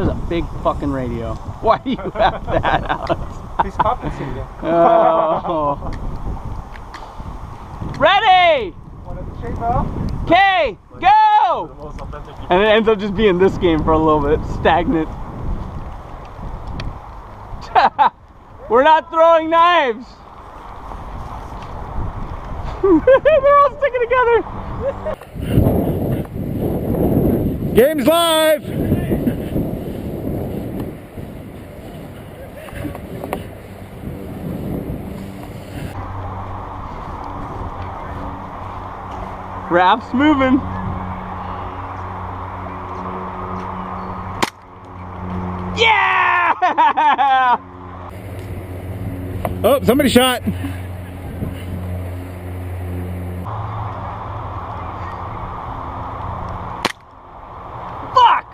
is a big fucking radio. Why do you have that, Alex? He's compensating. Oh. Ready! Okay, go! And it ends up just being this game for a little bit, stagnant. We're not throwing knives! They're all sticking together! Game's live! Raft's moving. Yeah! Oh, somebody shot. Fuck!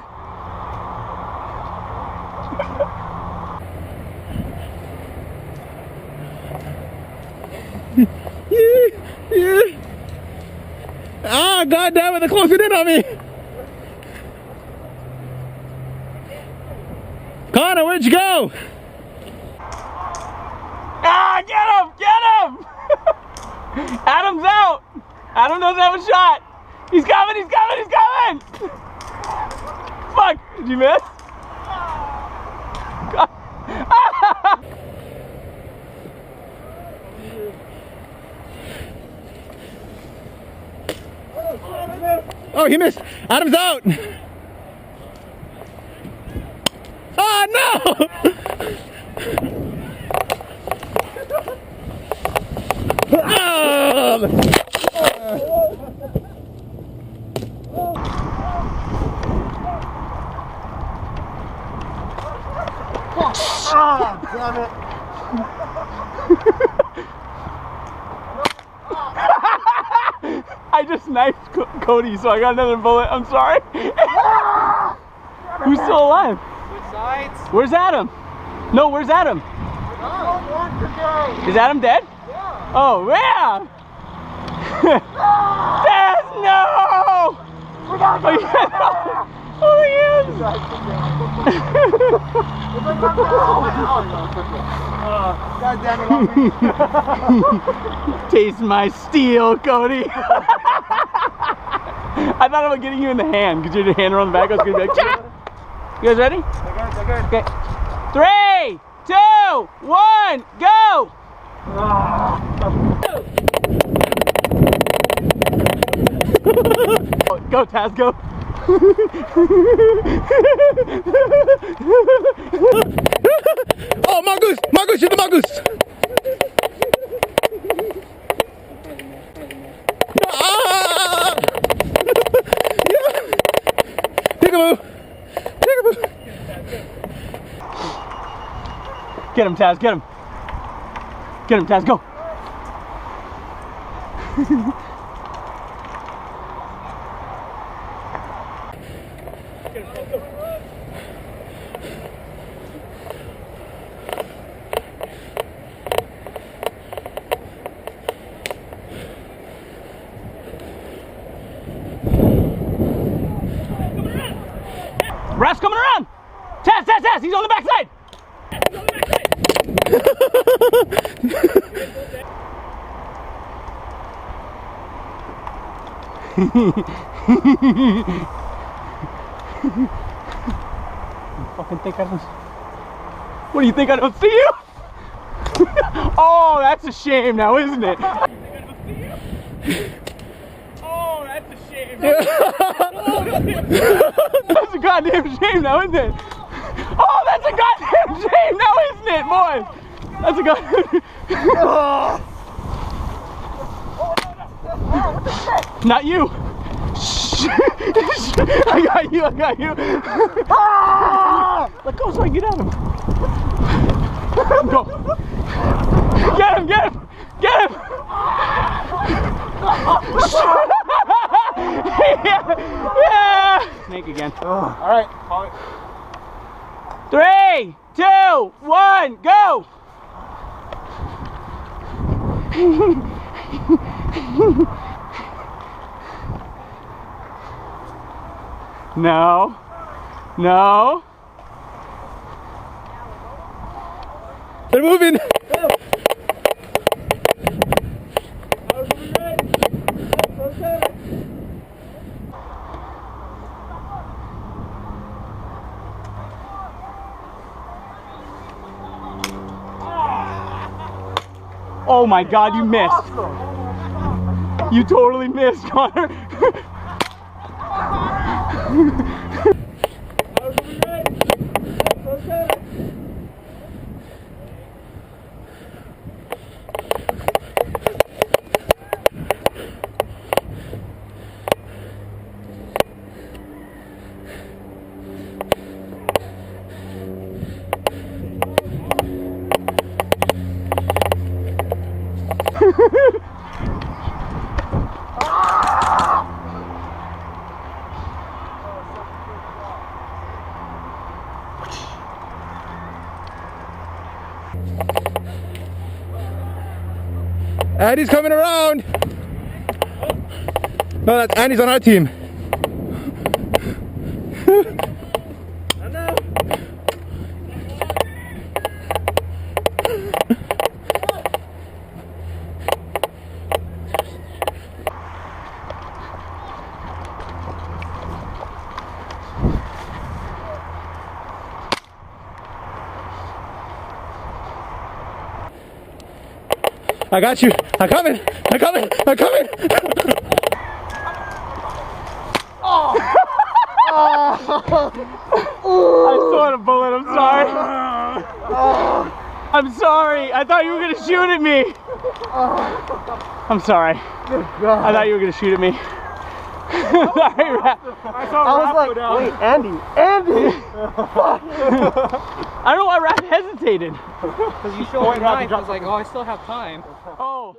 Yeah. Ah, god damn it, they're closing in on me. Connor, where'd you go? Ah, get him! Get him! Adam's out! Adam doesn't have a shot! He's coming! He's coming! He's coming! Fuck! Did you miss? God. Oh, he missed. Adam's out. Oh, no! Ah, damn it. I just knifed Cody, so I got another bullet. I'm sorry. Who's still alive? Switch sides. Where's Adam? No, where's Adam? Is Adam dead? Yeah. Oh, yeah! Dad, no! Oh, yeah. Oh, yes! God damn it. Taste my steel, Cody. I thought about getting you in the hand because you had your hand around the back. I was going to be like, Cha! You guys ready? They're good. Okay. 3, 2, 1, go! Go, Taz, go. Oh, mongoose! Mongoose, shoot the mongoose! Ah! Peekaboo! Peekaboo! Get him, Taz, get him. Get him, Taz, go. Raph's coming around! Taz, Taz, Taz! He's on the backside! Fucking think I don't... What do you think I don't see you? Oh, that's a shame now, isn't it? Oh, that's a shame. That's a goddamn shame now, isn't it? Oh, that's a goddamn shame now, isn't it, boys? That's a goddamn... Not you. I got you, I got you. Let go so I can get at him. Go. Get him, get him, get him. Yeah. Snake again. All right, call it. 3, 2, 1, go. No. No. They're moving. Oh my God, you missed. You totally missed, Connor. Andy's coming around. No, that's Andy's on our team. I got you. I'm coming. I'm coming. I'm coming. I still had a bullet, I'm sorry. I'm sorry, I thought you were gonna shoot at me. I'm sorry. I thought you were gonna shoot at me. Sorry, Raph. I was like, wait, Andy. I don't know why Raph hesitated. Because you showed me knife, I was like, oh, I still have time. Oh.